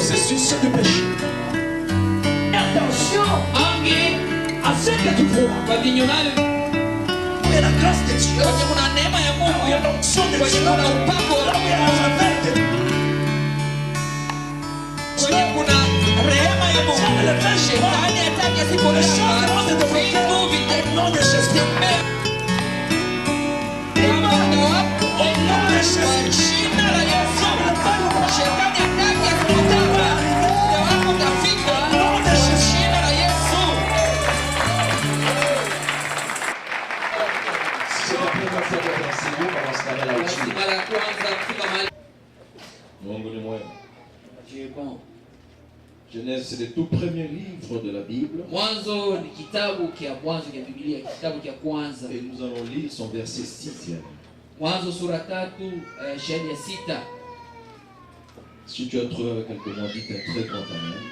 processus du péché. Attention à ce que tu vois. Mais la grâce de Dieu, l'onction de Dieu, là où il y a la vérité. Les choses vont se développer au nom de Jésus. Au nom de Jésus. Genèse, c'est le tout premier livre de la Bible. Et nous allons lire son verset 6e. Si tu as trouvé avec quelqu'un, dites un très grand amen.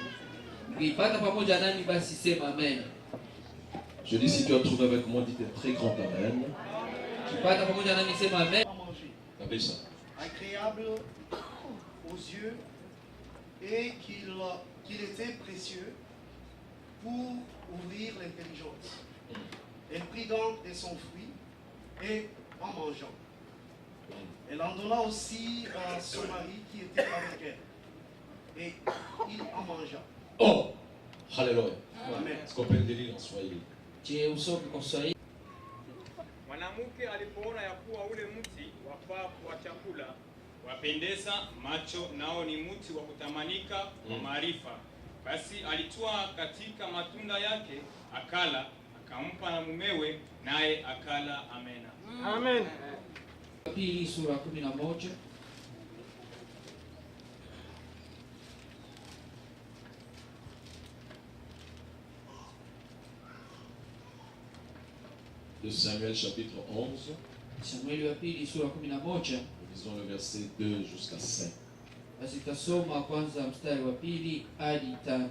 Je dis, si tu as trouvé avec moi, dites un très grand amen. Agréable aux yeux et qu'il était précieux pour ouvrir l'intelligence. Elle prit donc de son fruit et en mangeant. Elle en donna aussi à son mari qui était avec elle. Et il en mangea. Oh! Alléluia. Amen. Est-ce qu'on peut le lire en Swahili? Mwanamke alipoona ya kuwa ule mti wafaa kwa chakula, wapendeza macho, nao ni mti wa kutamanika kwa maarifa, basi alitwaa katika matunda yake akala, akampa na mumewe, naye akala. Amena. Amen. Pili sura 11. De Samuel chapitre 11. Samueli wa pili sura 11. Lisons le verset 2 jusqu'à 5. Basi tasoma kwanza mstari wa pili hadi 5.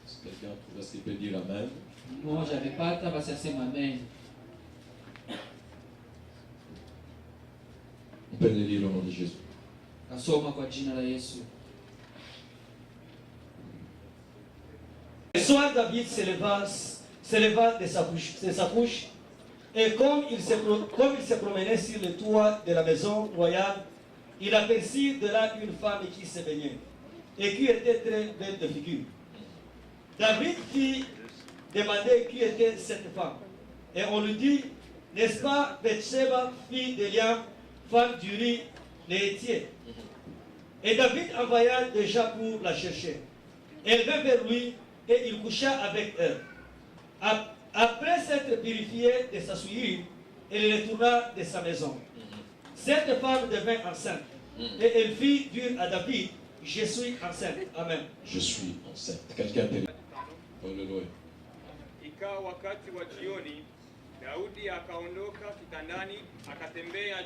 Si quelqu'un trouve, est-ce qu'il peut dire amen? Mmoja amepata basi asema amen. On peut le lire au nom de Jésus. Nasoma kwa jina la Yesu. Le soir, David se leva de sa couche, et comme il se promenait sur le toit de la maison royale, il aperçut de là une femme qui se baignait, et qui était très belle de figure. David fit demander qui était cette femme, et on lui dit, n'est-ce pas Bathsheba, fille d'Eliam, femme d'Uri, l'Héthien? Et David envoya des gens pour la chercher. Elle vint vers lui, et il coucha avec elle. Après s'être purifiée de sa souillure, elle retourna de sa maison. Cette femme devint enceinte, et elle fit dire à David, je suis enceinte. Amen. Je suis enceinte. Quelqu'un peut lire. Alléluia. Ikawa wakati wa jioni, Daudi akaondoka kitandani, akatembea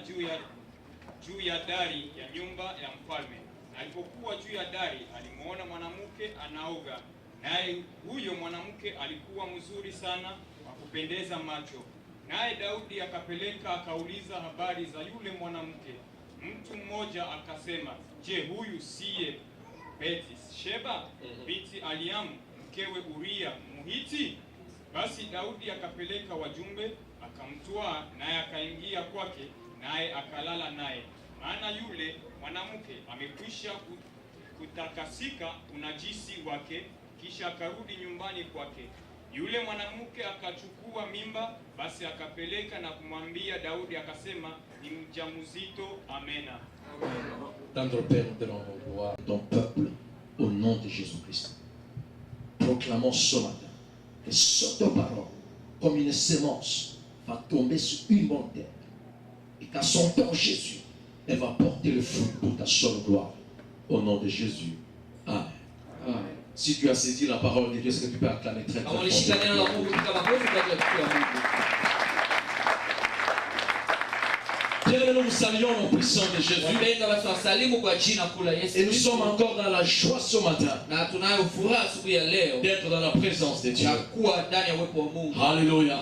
juu ya dari ya nyumba ya mfalme. Alipokuwa juu ya dari, alimuona mwanamke anaoga, naye huyo mwanamke alikuwa mzuri sana wa kupendeza macho. Naye Daudi akapeleka akauliza habari za yule mwanamke. Mtu mmoja akasema, je, huyu siye Bathsheba binti Eliamu mkewe Uria Mhiti? Basi Daudi akapeleka wajumbe, akamtwaa, naye akaingia kwake, naye akalala naye, maana yule mwanamke amekwisha kutakasika unajisi wake. Kisha akarudi nyumbani kwake. Yule mwanamke akachukua mimba, basi akapeleka na kumwambia Daudi, akasema, ni mjamzito. Amena. Tendre Père, nous te rendons gloire ton peuple au nom de Jésus-Christ. Proclamons ce matin que cette parole, comme une sémence, va tomber sur une bonne terre. Et qu'à son temps, Jésus, elle va porter le fruit pour ta seule gloire. Au nom de Jésus. Amen. Amen. Si tu as saisi la parole de Dieu, est-ce que tu peux acclamer très Kama fort? ulishika neno la Mungu katika makofi kwa ajili ya Mungu. Bien, nous vous saluons au puissant de Jésus. Wapendwa, basi wasalimu kwa jina kuu la Yesu Et nous Kristo. sommes encore dans la joie ce matin Na tunayo furaha asubuhi ya leo d'être dans la présence de Dieu. ya kuwa ndani ya uwepo wa Mungu. Alléluia.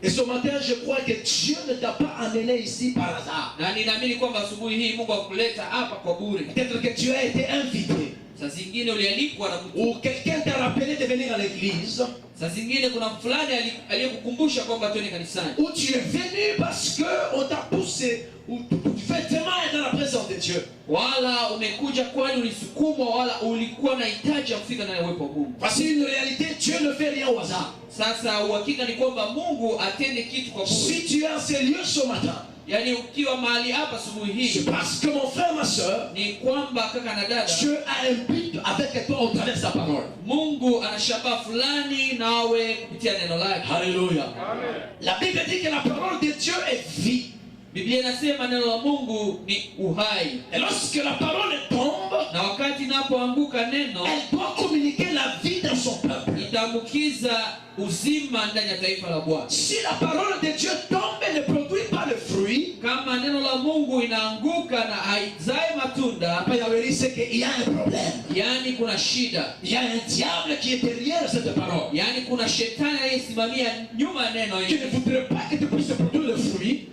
Et ce matin, je crois que Dieu ne t'a pas amené ici par hasard. Na ninaamini kwamba asubuhi hii Mungu akuleta hapa kwa bure. Peut-être que tu as été invité Saa zingine ulialikwa na mtu. ou quelqu'un t'a rappelé de venir à l'église, Saa zingine kuna fulani aliyekukumbusha kwamba twende kanisani. ou tu es venu parce qu'on t'a poussé, ou tu fais tellement dans la présence de Dieu. Wala umekuja kwani ulisukumwa, wala ulikuwa na hitaji ya kufika ndani ya uwepo wa Mungu. Voici une réalité, Dieu ne fait rien au hasard. Sasa uhakika ni kwamba Mungu atende kitu kwa bure. Si tu es en ces lieux ce matin, Yaani ukiwa mahali hapa asubuhi c'est hii parce que mon frère, ma soeur, ni kwamba kaka na dada, Dieu a un but avec toi au travers de sa parole. Mungu ana shabaha fulani nawe kupitia neno lake. Alléluia. La Bible dit que la parole de Dieu est vie. Biblia inasema neno la Mungu ni uhai. Et lorsque la parole tombe, Na wakati inapoanguka neno, elle doit communiquer la vie dans son peuple. itaambukiza uzima ndani ya taifa la Bwana. Si la parole de Dieu tombe et ne produit pas de fruits, Kama neno la Mungu inaanguka na haizai matunda, après il avait dit c'est qu'il y a un problème. yaani kuna shida, Il y a un diable qui est derrière cette parole. yaani kuna shetani anayesimamia nyuma ya neno Qui hili, ne voudrait pas que tu puisses produire le fruit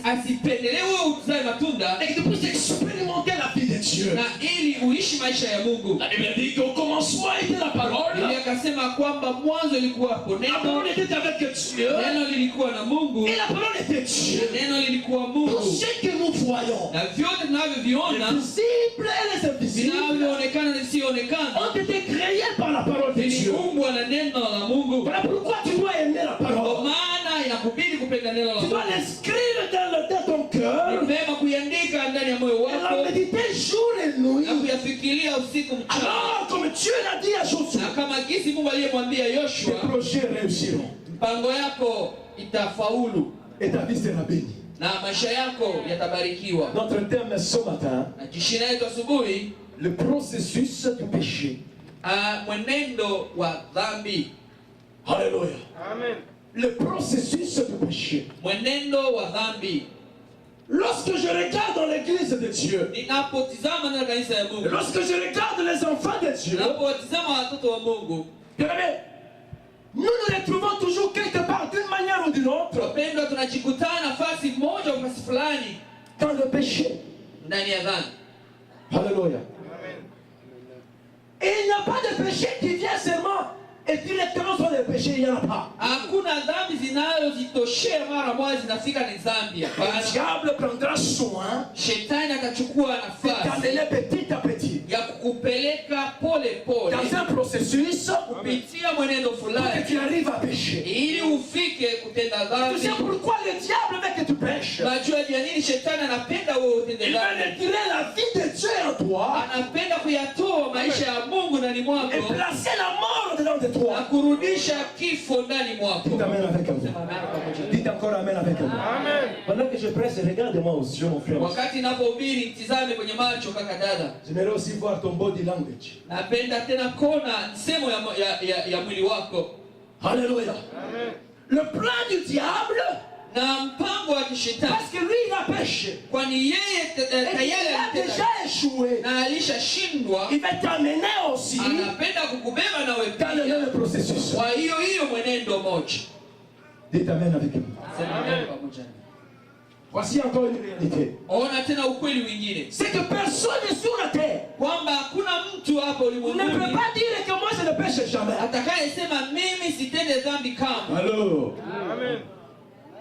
asipendelee wewe uzae matunda et que tu puisses expérimenter la vie de Dieu. na ili uishi maisha ya Mungu. La Bible dit qu'au commencement était la parole. Biblia akasema kwamba mwanzo ilikuwapo La neno, parole était avec Dieu. neno lilikuwa na Mungu, Et la parole était Dieu. neno lilikuwa Tout Mungu, ce que nous voyons, na vyote les tunavyoviona visibles et les invisibles, vinavyoonekana na visivyoonekana ont été créés par la parole de Dieu. viliumbwa na neno la Mungu. Voilà pourquoi tu dois aimer la Kwa parole. maana inakubidi kupenda neno la Tu dois Mungu, l'inscrire dans ton cœur ni vema kuiandika ndani ya moyo et la wako méditer jour et nuit. na kuyafikiria usiku mchana, Alors, comme Dieu l'a dit à Josué, na kama jinsi Mungu aliyemwambia tes Yoshua, projets réussiront mpango yako itafaulu et ta vie sera bénie. na maisha yako yatabarikiwa. Notre thème ce matin, Na jishina yetu asubuhi, le processus du péché. mwenendo wa dhambi, Alléluia. Le processus du péché. mwenendo wa dhambi. Lorsque je regarde dans l'église de Dieu, Ninapotizama ndani ya kanisa ya Mungu, lorsque je regarde les enfants de Dieu, ninapotizama watoto wa Mungu, bien-aimés, nous nous retrouvons toujours quelque part d'une manière ou d'une autre wapendwa, tunajikutana nafasi moja au nafasi fulani dans le péché. ndani ya dhambi. Alléluia. Et il n'y a pas de péché qui vient seulement et directement sur le péché, il n'y en a pas. Hakuna dhambi zinazozitoshea mara moja zinafika ni dhambi. Le Hapana. diable prendra soin Shetani atachukua de nafasi t'amener petit à petit ya kukupeleka pole pole dans un processus kupitia mwenendo pour que fulani tu arrives à pécher. ili ufike kutenda Tu dhambi. sais pourquoi le diable veut que tu pêches? Unajua ni nini shetani anapenda wewe utende Il veut dhambi? retirer la vie de Dieu en toi Anapenda kuyatoa maisha ya Mungu ndani et mwako placer la mort dedans de na toi. kurudisha kifo ndani mwako. Dites Amen avec moi. Sema amen pamoja. Dites encore Amen avec moi. Pendant que je presse, regarde-moi aux yeux, mon frère. Wakati ninapohubiri mtizame kwenye macho kaka dada. J'aimerais aussi voir ton body language. Napenda tena kona nsemo ya mwili wako. Alléluia. Le plan du diable, Na mpango wa kishetani, parce que lui il a péché. kwani yeye Et tayari il a alitenda déjà échoué. na alishashindwa, Il va t'amener aussi anapenda kukubeba nawe dans le pia même processus. kwa hiyo mwenendo moja. Dites Amen avec moi. Sema amen pamoja. Voici encore une réalité. Ona tena ukweli mwingine C'est que personne sur la terre kwamba hakuna mtu hapa ne peut ulimwenguni pas dire que moi je ne pêche jamais. atakayesema mimi sitende dhambi kamwe. Alors,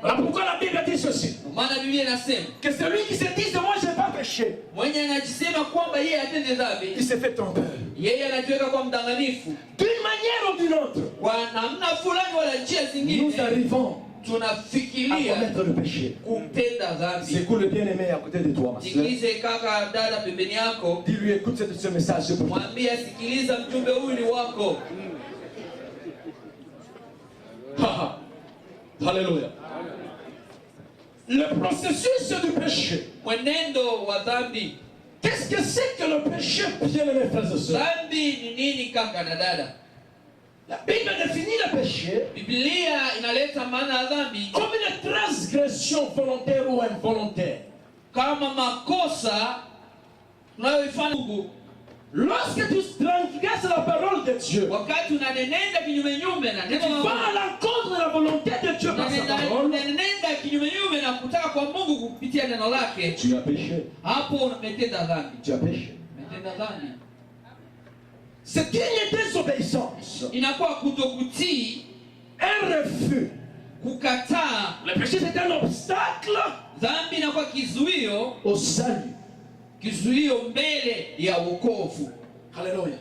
voilà pourquoi la Bible dit ceci. Maana Biblia inasema Que celui qui se dit moi je n'ai pas péché, mwenye anajisema kwamba yeye atende dhambi, il se fait tromper. yeye anajiweka kwa mdanganyifu. D'une manière ou d'une autre, Kwa namna fulani wala njia nous zingine arrivons à tunafikiria commettre le péché. kutenda dhambi. Secoue le bien-aimé à côté de toi, ma soeur. Sikilize kaka dada pembeni yako, Dis-lui, écoute ce message pour toi. mwambie sikiliza, mjumbe huyu ni wako. Alléluia. Le processus du péché. Mwenendo wa dhambi. Qu'est-ce que c'est que le péché, bien-aimés frères et sœurs? Dhambi ni nini kaka na dada? La Bible définit le péché Biblia inaleta maana ya dhambi comme une transgression volontaire ou involontaire. kama makosa tunayoifanya Mungu. Lorsque tu transgresses la parole de Dieu, Wakati unanenenda kinyume na tu neno la vas à Mungu, l'encontre de la volonté de Dieu par sa parole, unanenenda kinyume na kutaka kwa Mungu kupitia neno lake, tu as péché. hapo umetenda dhambi. Tu as péché. Umetenda dhambi. C'est une désobéissance, Inakuwa kutokutii, un refus. kukataa. Le péché c'est un obstacle Dhambi inakuwa kizuio, au salut. kizuio mbele ya wokovu. Alléluia.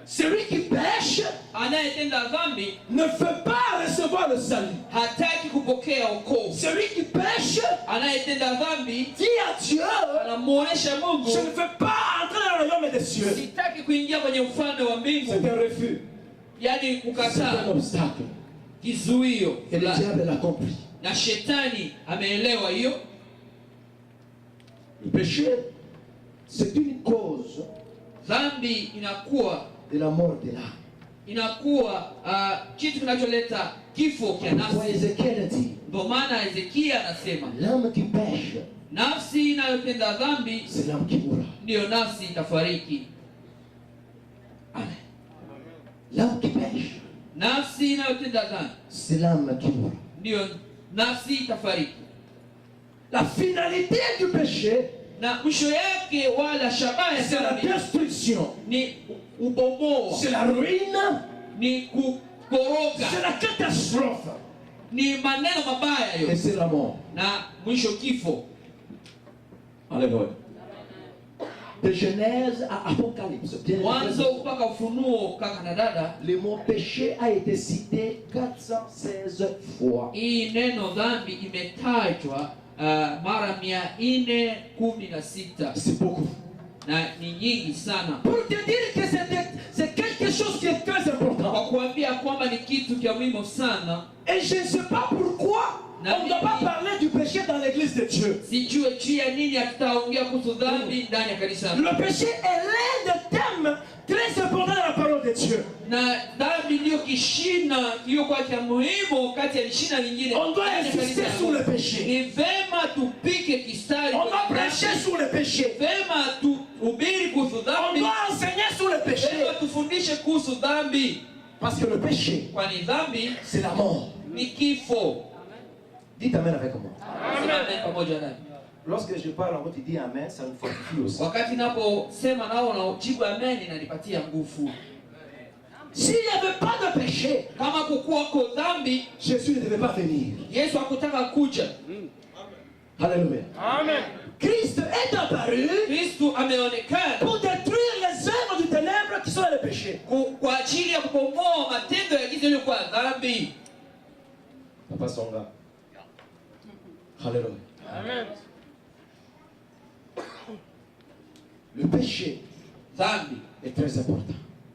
Celui qui pêche Anayetenda dhambi ne veut pas recevoir le salut. hataki kupokea wokovu. Celui qui pêche Anayetenda dhambi dit à Dieu, anamuonesha Mungu, je ne veux pas entrer dans le royaume des cieux. sitaki kuingia kwenye ufalme wa C'est mbingu. un refus. Yani C'est un kukataa, obstacle. kizuio Et le fulani. diable l'a compris. Na shetani ameelewa hiyo. Le péché, c'est une cause Dhambi inakuwa de la mort de l'âme. kitu kinacholeta kifo cha Pour nafsi. Ézéchiel dit, Ndio maana Hezekia anasema l'âme qui pêche, nafsi inayotenda dhambi c'est l'âme qui mourra. ndiyo nafsi itafariki. Amen. L'âme qui pêche, Nafsi inayotenda dhambi c'est l'âme qui mourra. ndiyo nafsi itafariki. La finalité du péché, Na mwisho yake wala shabaha ya c'est la dhambi destruction, ni ubomoa, c'est la ruine, ni kukoroga, c'est la catastrophe ni maneno mabaya et yo, c'est la mort. na mwisho kifo. Alléluia. De Genèse à Apocalypse, bien Mwanzo mpaka Ufunuo, kaka na dada, le mot péché a été cité 416 fois. hii neno dhambi imetajwa mara 416 C'est beaucoup. na ni nyingi sana, Pour te dire que c'est quelque chose qui est très important. kwa kuambia kwamba ni kitu cha muhimu sana. Et je ne sais pas pourquoi on ne doit pas parler du péché dans l'église de Dieu. Sijue juu ya nini hatutaongea kuhusu dhambi ndani ya kanisa. Le péché est l'un des thèmes très importants dans la parole de Dieu. Na dhambi ndiyo kishina kiliyokuwa cha muhimu kati ya vishina vingine. On doit ndani ya insister kanisa. sur le péché. Ni vema tupike kistari On kwenye doit dhambi. prêcher sur le péché. Vema tuhubiri kuhusu On dhambi. doit enseigner sur le péché. Vema tufundishe kuhusu dhambi, Parce que le péché, kwani dhambi c'est la mort. ni kifo. Dites Amen avec moi. Amen pamoja nami. Lorsque je parle en mot, tu dis Amen, ça nous fortifie aussi. Wakati naposema nao na ujibu amen, inanipatia nguvu. S'il n'y avait pas de péché, Kama kukuwako dhambi, Jésus ne devait pas venir. Yesu hakutaka kuja. Alléluia. Amen. Christ est apparu Kristu ameonekana pour détruire les œuvres du ténèbre qui sont le péché. kwa ajili ya kubomoa matendo ya giza yaliyokuwa dhambi. Papa Songa. Alléluia. Amen. Le péché Dhambi est très important.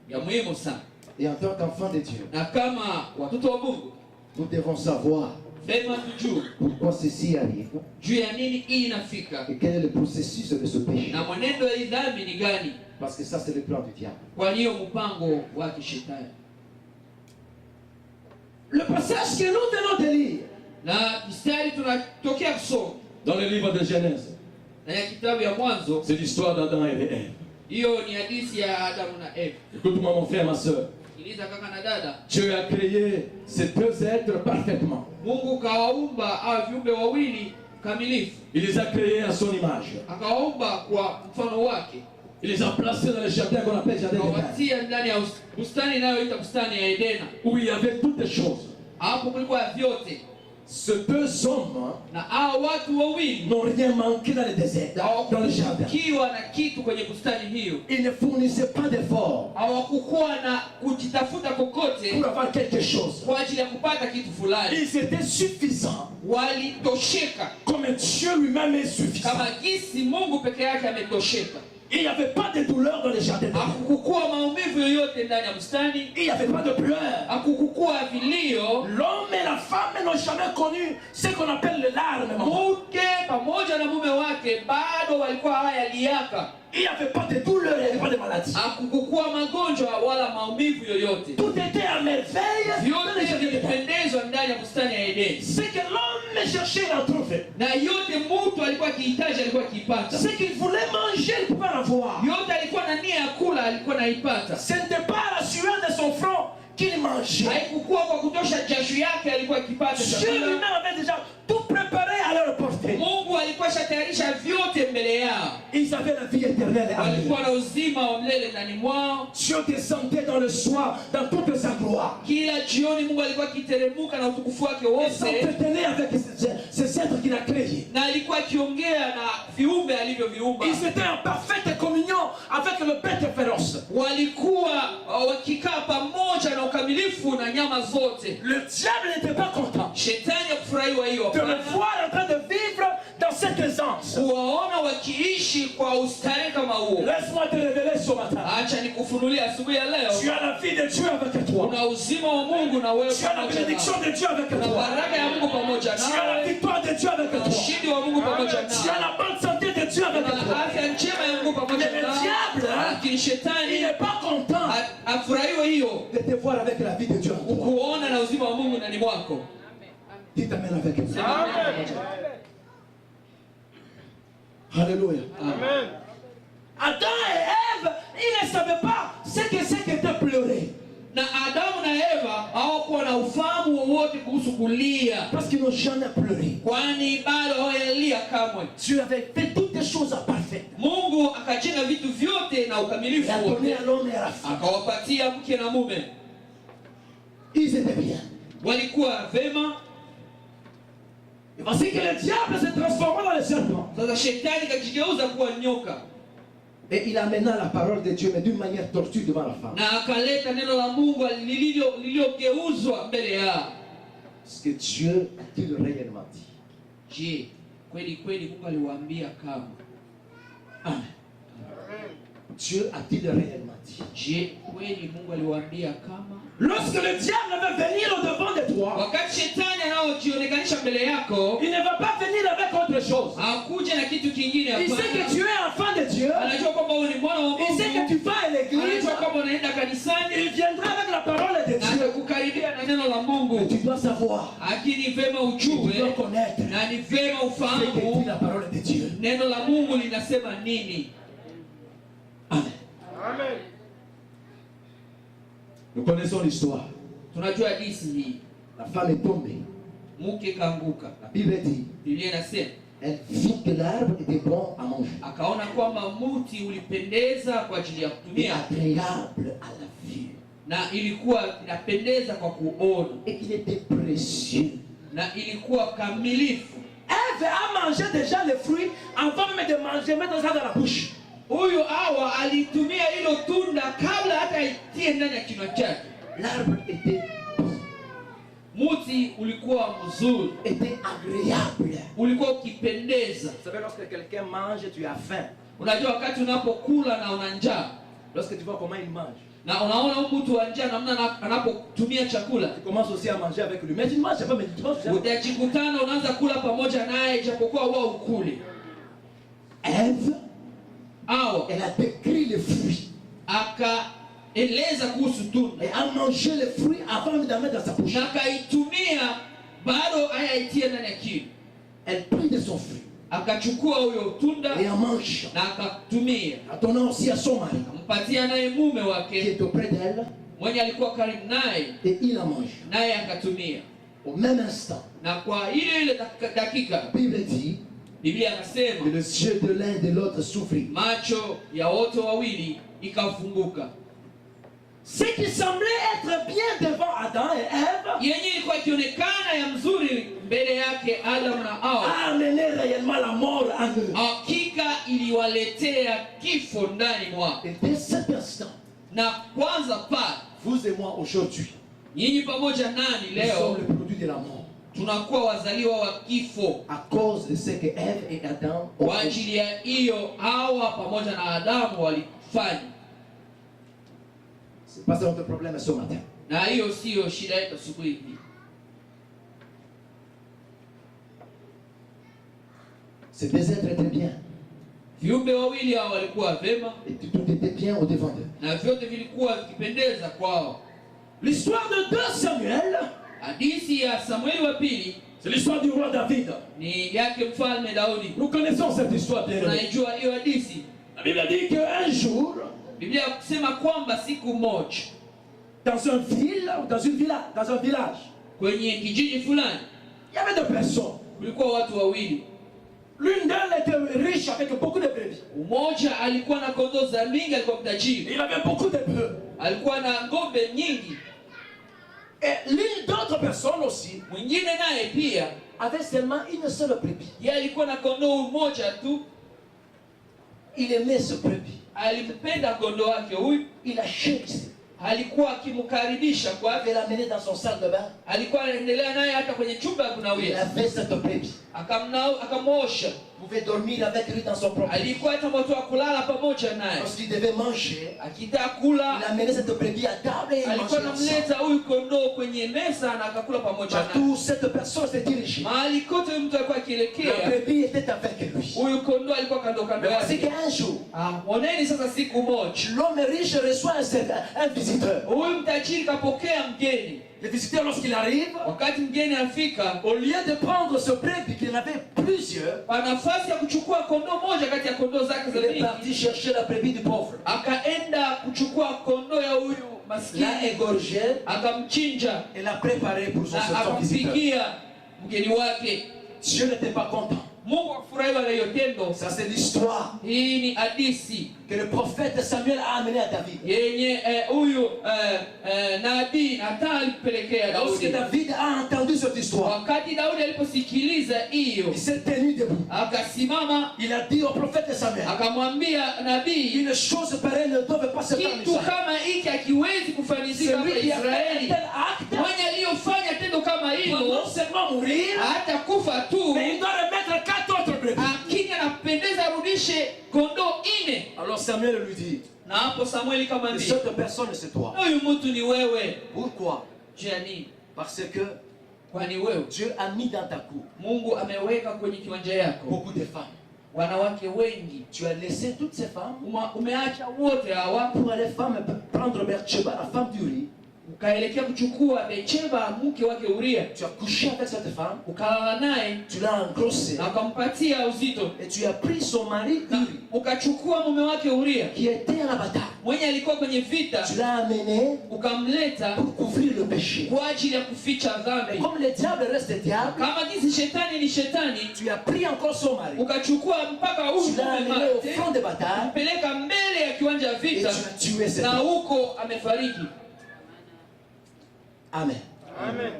ya muhimu sana, Et en tant qu'enfant de Dieu, na kama watoto wa Mungu nous devons savoir vema tujue pourquoi ceci arrive juu ya nini hii inafika et quel est le processus de ce péché. na mwenendo ya hii dhambi ni gani, Parce que ça, c'est le plan du diable. kwa hiyo mpango wa kishetani. Le passage que nous venons de lire Na mstari tunatokea kusoma dans le livre de Genèse, na ya kitabu ya Mwanzo, c'est l'histoire d'Adam et Ève. hiyo ni hadithi ya Adamu na Eva. Écoute-moi, mon frère, ma soeur. Sikiliza kaka na dada, Dieu a créé ces deux êtres parfaitement. Mungu kawaumba hao viumbe wawili kamilifu, Il les a créés à son image. akawaumba kwa mfano wake, Il les a placés dans le jardin qu'on appelle jardin d'Éden, akawatia ndani ya bustani inayoita bustani ya Edena. où il y avait toutes les choses. Hapo kulikuwa vyote, Ces deux hommes na hao watu wawili n'ont rien manqué dans le désert, dans le jardin. hawakukiwa na kitu kwenye bustani hiyo, Ils ne fournissaient pas d'efforts hawakukuwa na kujitafuta kokote pour avoir quelque chose. kwa ajili ya kupata kitu fulani. Ils étaient suffisants, Walitosheka comme Dieu lui-même est suffisant. kama jinsi Mungu peke yake ametosheka. Il n'y avait pas de douleur dans le jardin. Hakukuwa maumivu yoyote ndani ya bustani. Il n'y avait pas de pleurs. Hakukuwa vilio. L'homme et la femme n'ont jamais connu ce qu'on appelle les larmes. Mke pamoja na mume wake bado walikuwa hayaliaka. Il n'y avait pas de douleur, il n'y avait pas de maladie. Hakukuwa magonjwa wala maumivu yoyote. Tout était à merveille. Vyote vilipendezwa ndani ya bustani ya Edeni. Ce que l'homme cherchait, il en trouvait. Na yote mtu alikuwa akihitaji alikuwa akipata. Ce qu'il voulait manger, il pouvait l'avoir. Yote alikuwa na nia ya kula alikuwa naipata. Ce n'était pas la sueur de son front qu'il mangeait. Haikukuwa kwa kutosha jasho yake alikuwa akipata Dieu chakula. lui-même avait déjà tout préparé à leur portée. Mungu alikuwa shatayarisha vyote mbele yao. Ils avaient la vie éternelle. Walikuwa na uzima wa milele ndani mwao. Dieu descendait dans le soir, dans toute sa gloire. Kila jioni Mungu alikuwa akiteremka na utukufu wake Il wote. s'entretenait avec ces êtres qu'il a créés. Na alikuwa akiongea na viumbe alivyoviumba. Ils étaient en parfaite communion avec le bête féroce. Walikuwa wakikaa pamoja na ukamilifu na nyama zote. Le diable n'était pas content Shetani hakufurahiwa hiyo. de le voir en train de vivre dans cette aisance. Kuwaona wakiishi kwa ustare kama huo. Laisse-moi te révéler ce matin. Acha nikufunulie asubuhi ya leo. Tu as la vie de Dieu avec toi. Una uzima wa Mungu na wewe Tu as la pamoja bénédiction nawe. de Dieu avec Na toi. baraka ya Mungu pamoja Tu as la nawe. victoire de Dieu avec Na toi. ushindi wa Mungu pamoja Tu as nawe. la bonne santé de Dieu avec Na toi. afya njema ya Mungu pamoja Mais le nawe. diable, Lakini il shetani n'est pas content afurahiwe hiyo de te voir avec la vie de Dieu en toi. kuona na uzima wa Mungu ndani mwako. Dites amen avec moi. Sema amen pamoja. Alléluia. Amen. Adam et Ève, ils ne savaient pas ce que c'était pleurer. Na Adamu na Eva hawakuwa na ufahamu wowote kuhusu kulia, Parce qu'ils n'ont jamais pleuré. kwani bado hawajalia kamwe. Dieu avait fait toutes les choses à parfait. Mungu akajenga vitu vyote na Il ukamilifu a donné wote, à l'homme et à la femme. akawapatia mke na mume. Ils étaient bien. Walikuwa vema. Et voici que le diable s'est transformé dans le serpent. Sasa shetani kajigeuza kuwa nyoka Et il amena la parole de Dieu, mais d'une manière tortue devant la femme. na akaleta neno la Mungu lililogeuzwa mbele yao. Est-ce que Dieu a-t-il réellement dit? Je, kweli kweli Mungu aliwaambia kama? Amen. Dieu a-t-il réellement dit? Je, kweli Mungu aliwaambia kama? Lorsque le diable veut venir au-devant de toi, Wakati shetani anaojionekanisha mbele yako, il ne va pas venir avec autre chose. hakuja na kitu kingine. Il sait que tu es enfant de Dieu. Anajua kwamba wewe ni mwana wa Il sait que Mungu. tu vas à l'église. Anajua kwamba unaenda kanisani. Il viendra avec la parole de Na Dieu. atakukaribia na neno la Mais Mungu. tu dois savoir, Lakini vema tu dois ujue connaître na ni vema ce que dit ufahamu la parole de Dieu. neno la Mungu linasema nini. Amen. Amen. Nous connaissons l'histoire. Tunajua hadithi hii. La femme est tombée. Mke kaanguka. La Bible dit, Biblia inasema elle vit que l'arbre était bon à manger akaona kwamba mti ulipendeza kwa ajili ya et kutumia agréable à la vue na ilikuwa inapendeza kwa kuona et qu'il était précieux. na ilikuwa kamilifu. Ève a mangé déjà les fruits avant même de manger, mettre ça dans la bouche. Huyu Hawa alitumia hilo tunda kabla hata itie ndani ya kinywa chake. L'arbre était bon, Mti ulikuwa mzuri, était agréable. ulikuwa ukipendeza. Vous savez, lorsque quelqu'un mange, tu as faim. Unajua wakati unapokula na una njaa Lorsque tu vois comment il mange, na unaona huyu mtu wa njaa namna anapotumia chakula, tu commences aussi à manger avec lui. Mais tu ne manges pas, mais tu manges jamais. utajikutana unaanza kula pamoja naye ijapokuwa wao ukule. Ève, Hawa elle a décrit les fruits akaeleza kuhusu tunda et a mangé les fruits avant même d'en mettre dans sa bouche. na akaitumia bado hayaitia ndani ya kinywa. Elle prit de son fruit Akachukua huyo tunda et en mangeant, na akatumia, en donnant aussi à son mari akampatia naye mume qui wake est auprès d'elle, mwenye alikuwa karibu naye, et il en mange. naye akatumia. Au même instant, Na kwa ile dakika la Bible dit Biblia que anasema les yeux de l'un et de l'autre s'ouvrirent. macho ya wote wawili ikafunguka. Ce qui semblait être bien devant Adam et Ève Yenye ilikuwa ikionekana ya mzuri mbele yake Adam na Hawa, a amené réellement la mort en eux. hakika iliwaletea kifo ndani mwao. Et dès cet instant, Na kwanza pale vous et moi aujourd'hui, nyinyi pamoja nani nous sommes leo le produit de la mort. tunakuwa wazaliwa wa kifo à cause de ce que Ève et Adam ont kwa fait. ajili ya hiyo Hawa pamoja na Adamu walifanya, C'est pas ça notre problème ce matin. na hiyo siyo shida yetu siku hizi. Ces deux êtres étaient bien. Viumbe wawili hao walikuwa vema Et tout était bien au devant d'eux. na vyote vilikuwa vikipendeza kwao. L'histoire de 2 Samuel, Hadithi ya Samueli wa pili c'est l'histoire du roi David. ni yake mfalme Daudi. Nous connaissons cette histoire bien. Tunaijua hiyo hadithi. La Bible dit qu'un jour, Biblia kusema kwamba siku moja dans un ville, ou dans un village, kwenye kijiji fulani il y avait 2 personnes. kulikuwa watu wawili. L'une d'elles était riche avec beaucoup de brebis. Mmoja alikuwa na kondoo za mingi, alikuwa mtajiri, Il avait beaucoup de bœufs. alikuwa na ng'ombe nyingi. Et l'une d'autres personnes aussi Mwingine naye pia avait seulement une seule brebis. yeye alikuwa na kondoo mmoja tu. Il aimait ce brebis. Alimpenda kondoo wake huyu, Il a chérissé. alikuwa akimkaribisha Il kwake, avait l'amené dans son salle de bain. alikuwa anaendelea naye hata kwenye chumba ya Il kunawia, avait cette brebis. akamwosha. Il pouvait dormir avec lui dans son propre lit. Alikuwa hata moto wa kulala pamoja naye. Lorsqu'il devait manger, Akitaka il kula amenait cette brebis à table et il alikuwa mangeait ensemble. anamleta huyu kondoo kwenye mesa na akakula pamoja naye. Partout, cette personne s'est dirigée. Mahali kote huyu mtu alikuwa La akielekea, brebis était avec lui. huyu kondoo alikuwa kando kando Mais voici yake. qu'un jour, Oneni sasa, siku moja l'homme riche reçoit un visiteur. huyu mtajiri kapokea mgeni. Le visiteur, lorsqu'il arrive, Wakati mgeni afika, au lieu de prendre ce brebis, qu'il en avait plusieurs, kwa nafasi ya kuchukua kondoo moja kati ya kondoo zake za il est mingi, parti chercher la brebis du pauvre. akaenda kuchukua kondoo ya huyu L'a maskini, égorgé akamchinja et l'a préparé pour son na second visiteur. akampikia mgeni wake. Dieu n'était pas content. Mungu akufurahiwa na hiyo tendo. Ça, c'est l'histoire Hii ni hadithi que le prophète Samuel a amenée à David. yenye huyu nabii Nathan alipelekea Lorsque Daudi. David a entendu cette histoire, Wakati Daudi aliposikiliza hiyo, il s'est tenu debout. akasimama Il a dit au prophète Samuel, akamwambia nabii, une chose pareille ne doit pas se faire en kitu Israël. kama hiki hakiwezi kufanyika hapa Celui qui a fait un Israeli. tel acte Mwenye aliyofanya tendo kama doit hilo non seulement mourir, hata kufa tu, mais il doit remettre 4 autres brebis. lakini anapendeza arudishe kondoo ine. Alors Samuel lui dit, Na hapo Samueli kama ndiye, cette personne c'est toi. huyu mtu ni wewe. Pourquoi? Je ya nini? Parce que Kwani wewe Dieu a mis dans ta cour Mungu ameweka kwenye kiwanja yako beaucoup de femmes. wanawake wengi. Tu as laissé toutes ces femmes Umeacha wote hawa pour aller prendre Bathsheba, la femme d'Uri. ukaelekea kuchukua Bethsheba mke wake Uria, Tu as couché avec cette femme, ukalala naye tu l'as engrossée na ukampatia uzito, et tu as pris son mari na Uri, ukachukua mume wake Uria qui était à la bataille. mwenye alikuwa kwenye vita, Tu l'as amené ukamleta pour couvrir le péché. kwa ajili ya kuficha Mais dhambi. comme le diable reste diable, Kama jinsi shetani ni shetani, tu as pris encore son mari, ukachukua mpaka huyu tu l'as mume amené au wake, front de bataille peleka mbele ya kiwanja ya et tu vita, as tué cet na homme. huko amefariki. Amen. Amen.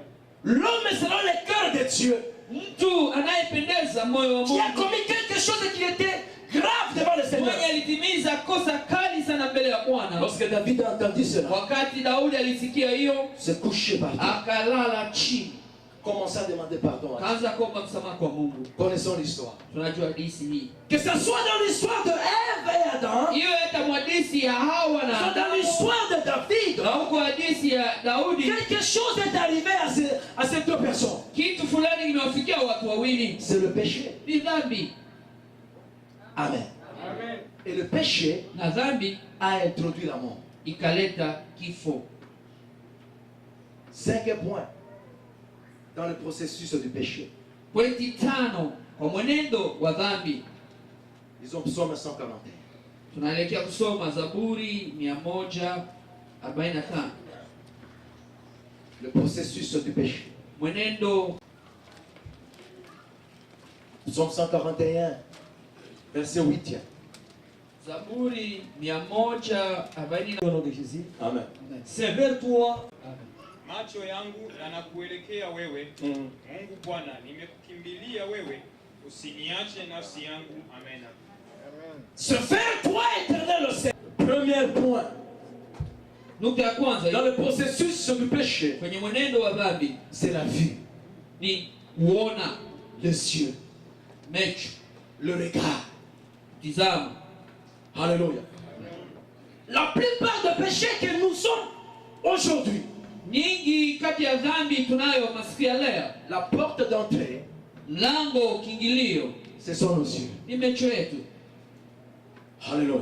L'homme selon le cœur de Dieu Mtu anayependeza moyo wa qui a Mungu, commis quelque chose qui était grave devant le Seigneur. mwenye alitimiza kosa kali sana mbele ya Bwana. Lorsque David a entendu cela, Wakati Daudi alisikia hiyo, se coucher par terre, akalala chini, commença à demander pardon à Dieu. kaanza kuomba msamaha kwa Mungu. Connaissons l'histoire. Tunajua hadithi hii, Que ce soit dans l'histoire de Ève et Adam, hiyo hata mwadisi ya Hawa na soit dans Adamu, l'histoire de David, na huko hadithi ya Daudi, quelque chose est arrivé à ces 2 personnes. kitu fulani kimewafikia watu wawili, C'est le péché. ni dhambi. Amen. Amen. Et le péché Na dhambi a introduit la mort. ikaleta kifo. 5 points dans le processus du péché. Pointi 5 kwa mwenendo wa dhambi. Ils ont psaume 141. Tunaelekea kusoma Zaburi 145, Le processus du péché. mwenendo. Psaume 141, verset 8. Zaburi 140. Au nom de Jésus. Amen. C'est vers toi. Macho yangu yanakuelekea wewe, Mungu Bwana, nimekukimbilia wewe, usiniache nafsi yangu. Amen. Se faire toi éternel au ciel. Premier point. Nukta ya kwanza Dans le processus du péché, kwenye mwenendo wa dhambi c'est la vue. ni kuona, les yeux, macho, le regard. tizama. Alléluia. La plupart des péchés que nous sommes aujourd'hui, Nyingi kati ya dhambi tunayo masiku ya leo, la porte d'entrée, mlango kiingilio ce sont nos yeux. ni macho yetu. Alléluia.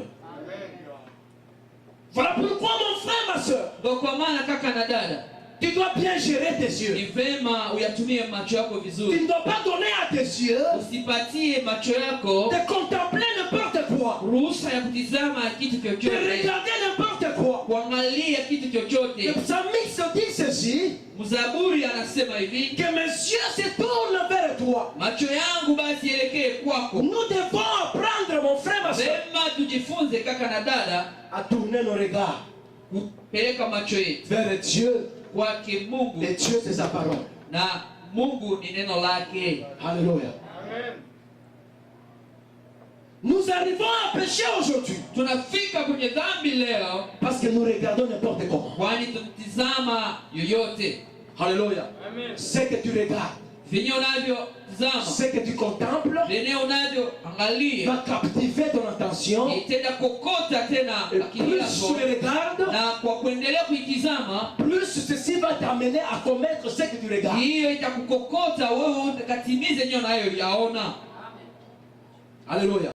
Voilà pourquoi mon frère, ma soeur, Ndio kwa maana kaka na dada, tu dois bien gérer tes ni yeux. vema uyatumie macho yako Tu vizuri. ne dois pas donner à tes yeux Usipatie macho yako de contempler n'importe quoi, ruhusa ya kutizama kitu de chochote, regarder n'importe quoi. kuangalia kitu Le chochote. psalmiste dit ceci, Mzaburi anasema hivi, que mes yeux se tournent vers toi. macho yangu basi elekee kwako. Nous devons apprendre, mon frère, ma soeur, Vema tujifunze kaka na dada à tourner nos regards kupeleka macho yetu vers Dieu. kwake Mungu, Et Dieu, c'est sa parole. na Mungu ni neno lake. Alléluia. Nous arrivons à pécher aujourd'hui Tunafika kwenye dhambi leo parce que nous regardons n'importe comment. kwani tunatizama yoyote. Alléluia. Ce que tu regardes, Venye unavyotizama, ce que tu contemples, venye unavyoangalia va captiver ton attention. itenda kokota tena Et akili plus yako, tu le regardes, na kwa kuendelea kuitizama, plus ceci va t'amener à commettre ce que tu regardes. hiyo itakukokota wewe ukatimize nyo nayo yaona. Alléluia.